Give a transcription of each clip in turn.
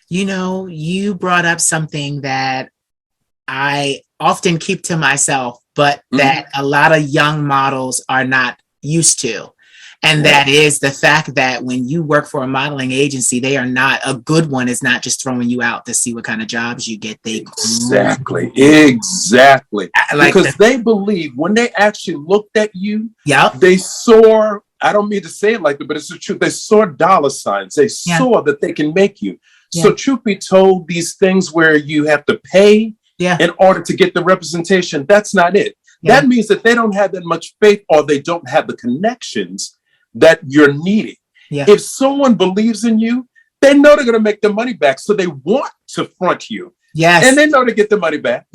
You brought up something that I often keep to myself, but that a lot of young models are not used to. And that is the fact that when you work for a modeling agency, they are not, a good one is not just throwing you out to see what kind of jobs you get. Exactly. Like Because they believe when they actually looked at you, Yep. they saw, I don't mean to say it like that, but it's the truth. They saw dollar signs. They saw that they can make you. So truth be told, these things where you have to pay in order to get the representation, that's not it. That means that they don't have that much faith, or they don't have the connections that you're needing. If someone believes in you, they know they're going to make the money back. So they want to front you. Yes. And they know to get the money back.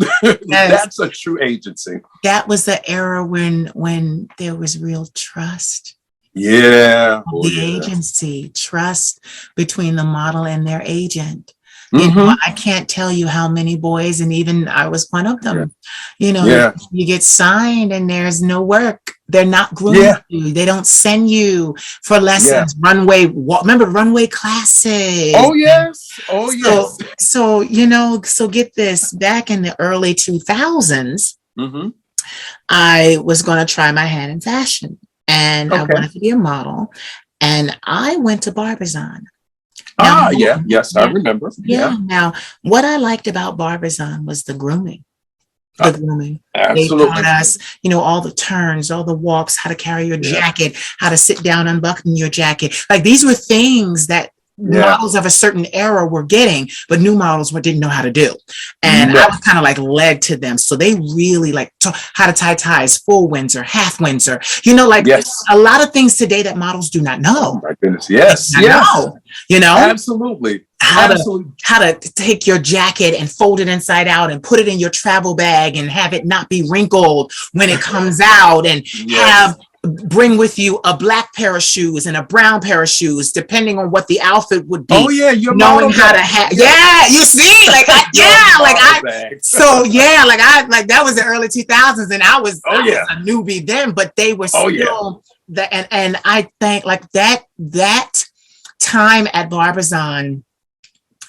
That's a true agency. That was the era when there was real trust. Yeah. Agency, trust between the model and their agent. I can't tell you how many boys, and even I was one of them, you get signed and there's no work. They're not grooming you. They don't send you for lessons, runway, remember runway classes. Oh, yes. So get this, back in the early 2000s, I was going to try my hand in fashion, and I wanted to be a model, and I went to Barbizon. Yes, I remember. Now, what I liked about Barbizon was the grooming. Absolutely. They taught us, all the turns, all the walks, how to carry your jacket, how to sit down, unbutton your jacket. Like, these were things that models of a certain era were getting, but new models didn't know how to do. And I was kind of like led to them. So they really taught how to tie ties, full Windsor, half Windsor, a lot of things today that models do not know. Oh my goodness. Yes. Absolutely. How to take your jacket and fold it inside out and put it in your travel bag and have it not be wrinkled when it comes out, and bring with you a black pair of shoes and a brown pair of shoes, depending on what the outfit would be. Oh yeah, you're knowing how to have. Yeah, you see, that was the early 2000s, and I was a newbie then, but they were still and I think that time at Barbizon,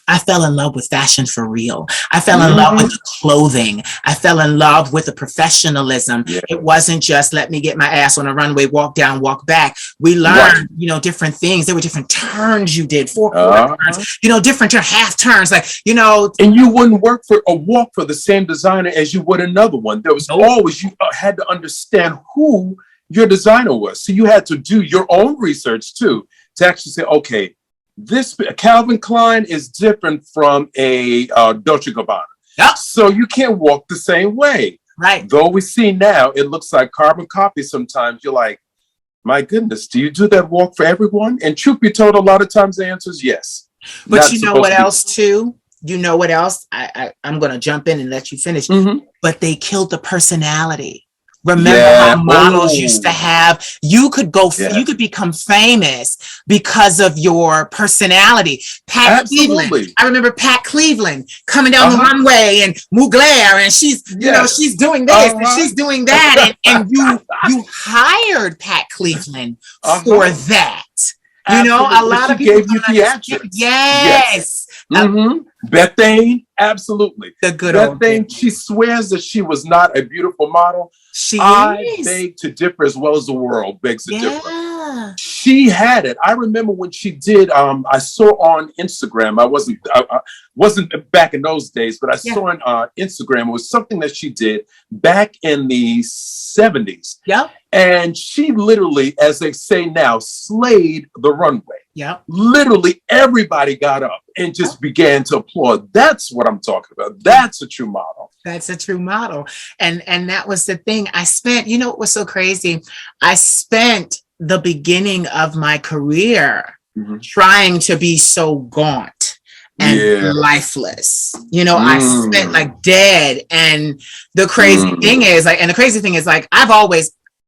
I fell in love with fashion for real. I fell in love with the clothing. I fell in love with the professionalism. It wasn't just let me get my ass on a runway, walk down, walk back. We learned, different things. There were different turns you did, four-quarter turns, different half turns, And you wouldn't walk for the same designer as you would another one. There was always, you had to understand who your designer was. So you had to do your own research too, to actually say, okay, this Calvin Klein is different from a Dolce & Gabbana. So you can't walk the same way. Right. Though we see now, it looks like carbon copy sometimes. You're like, my goodness, do you do that walk for everyone? And truth be told, a lot of times the answer is yes. But you know what else too? You know what else? I'm going to jump in and let you finish. But they killed the personality. Remember how models used to have, you could become famous because of your personality. Pat Cleveland. I remember Pat Cleveland coming down the runway and Mugler, and she's, she's doing this and she's doing that. And you hired Pat Cleveland for that. A lot of people gave you theatrics. Yes. Bethane, absolutely. The good old Bethane, she swears that she was not a beautiful model. I beg to differ, as well as the world begs to differ. She had it. I remember when she did. I saw on Instagram. I wasn't back in those days, but I saw on Instagram. It was something that she did back in the 70s. Yeah. And she literally, as they say now, slayed the runway. Yeah. Literally everybody got up and just began to applaud. That's what I'm talking about. That's a true model. That's a true model. And that was the thing. I spent, it was so crazy. I spent the beginning of my career trying to be so gaunt and lifeless. I spent dead. And the crazy thing is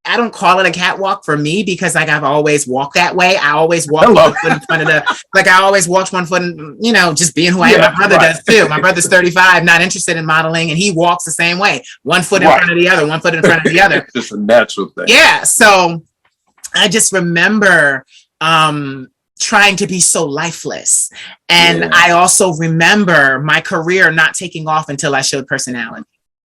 I don't call it a catwalk for me, because I've always walked that way. I always walk one foot in front of I always walk one foot, just being who I am. My brother does too. My brother's 35, not interested in modeling, and he walks the same way. One foot in front of the other, one foot in front of the other. It's just a natural thing. Yeah. So I just remember trying to be so lifeless. And I also remember my career not taking off until I showed personality.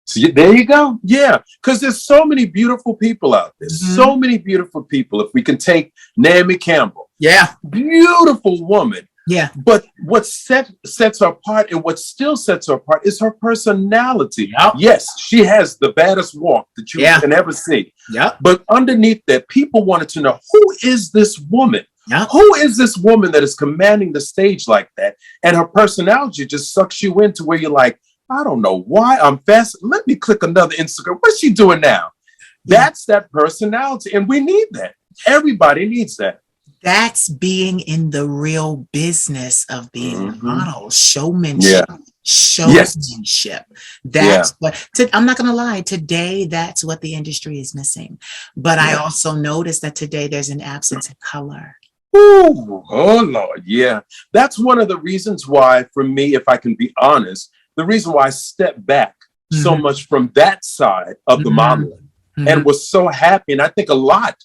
So there you go. Yeah. Because there's so many beautiful people out there. So many beautiful people. If we can take Naomi Campbell. Yeah. Beautiful woman. Yeah. But what sets her apart and what still sets her apart is her personality. Yep. Yes, she has the baddest walk that you can ever see. Yep. But underneath that, people wanted to know, who is this woman? Yep. Who is this woman that is commanding the stage like that? And her personality just sucks you into where you're like, I don't know why I'm fast. Let me click another Instagram. What's she doing now? Yeah. That's that personality. And we need that. Everybody needs that. That's being in the real business of being a model, showmanship. Showmanship. That's what I'm not gonna lie, today that's what the industry is missing. But I also noticed that today there's an absence of color. Ooh, oh Lord, yeah. That's one of the reasons why, for me, if I can be honest, the reason why I stepped back so much from that side of the modeling and was so happy. And I think a lot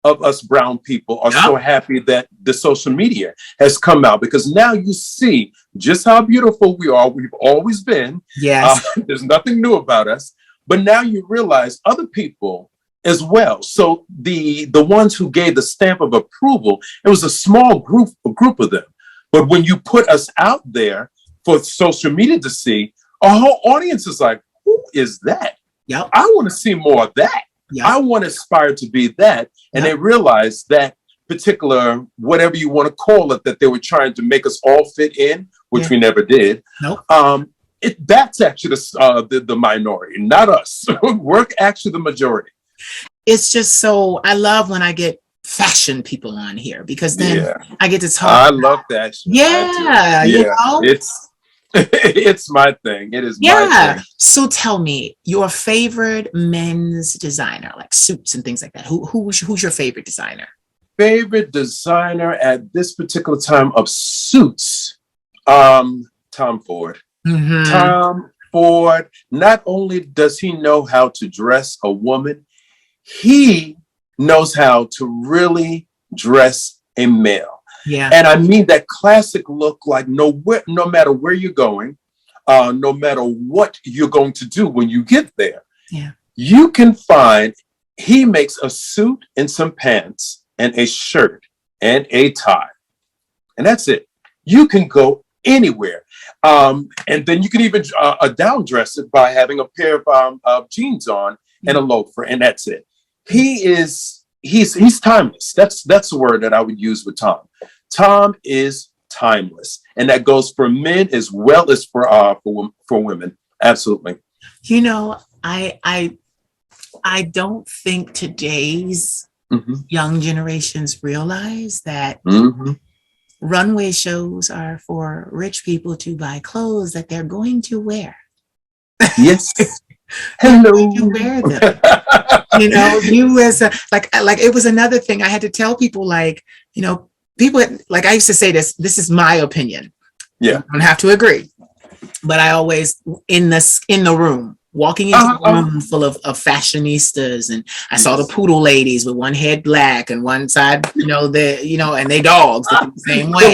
of us brown people are so happy that the social media has come out, because now you see just how beautiful we are. We've always been. Yes. There's nothing new about us, but now you realize other people as well. So the ones who gave the stamp of approval, it was a small group of them. But when you put us out there for social media to see, our whole audience is like, who is that? Yep. I want to see more of that. Yep. I want to aspire to be that. And they realized that particular, whatever you want to call it, that they were trying to make us all fit in, which we never did. Nope. That's actually the minority, not us. We're actually the majority. It's just so, I love when I get fashion people on here, because then I get to talk. I love that. Yeah. You know? It's my thing. It is my thing. So tell me your favorite men's designer, like suits and things like that. Who's your favorite designer? Favorite designer at this particular time of suits? Tom Ford. Tom Ford, not only does he know how to dress a woman, he knows how to really dress a male. Yeah. And I mean that classic look, like no matter where you're going, no matter what you're going to do when you get there, you can find, he makes a suit and some pants and a shirt and a tie. And that's it. You can go anywhere. And then you can even down dress it by having a pair of jeans on and a loafer, and that's it. He's timeless. That's the word that I would use with Tom. Tom is timeless, and that goes for men as well as for women. Absolutely. You know, I don't think today's young generations realize that runway shows are for rich people to buy clothes that they're going to wear. Yes. Hello. You wear them. You know, you as a, like it was another thing I had to tell people, like, you know, people, like I used to say this is my opinion. Yeah. You don't have to agree. But I always, in the room, walking into a room full of fashionistas, and I saw the poodle ladies with one head black and one side, and they dogs the same way.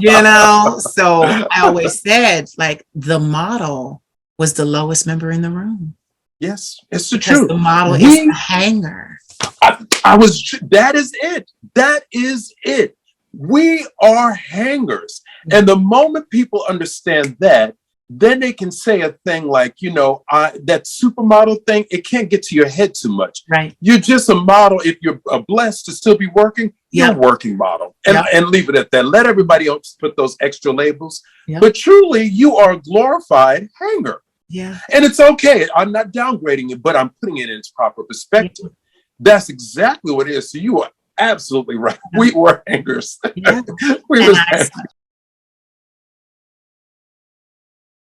You know, so I always said, like, the model was the lowest member in the room. Yes, it's the truth. The model is the hanger. That is it. That is it. We are hangers. And the moment people understand that, then they can say a thing like, that supermodel thing, it can't get to your head too much. Right. You're just a model. If you're blessed to still be working, you're a working model. And leave it at that. Let everybody else put those extra labels. But truly, you are a glorified hanger. Yeah. And it's okay. I'm not downgrading it, but I'm putting it in its proper perspective. That's exactly what it is. So you are absolutely right. We were hangers. Yeah.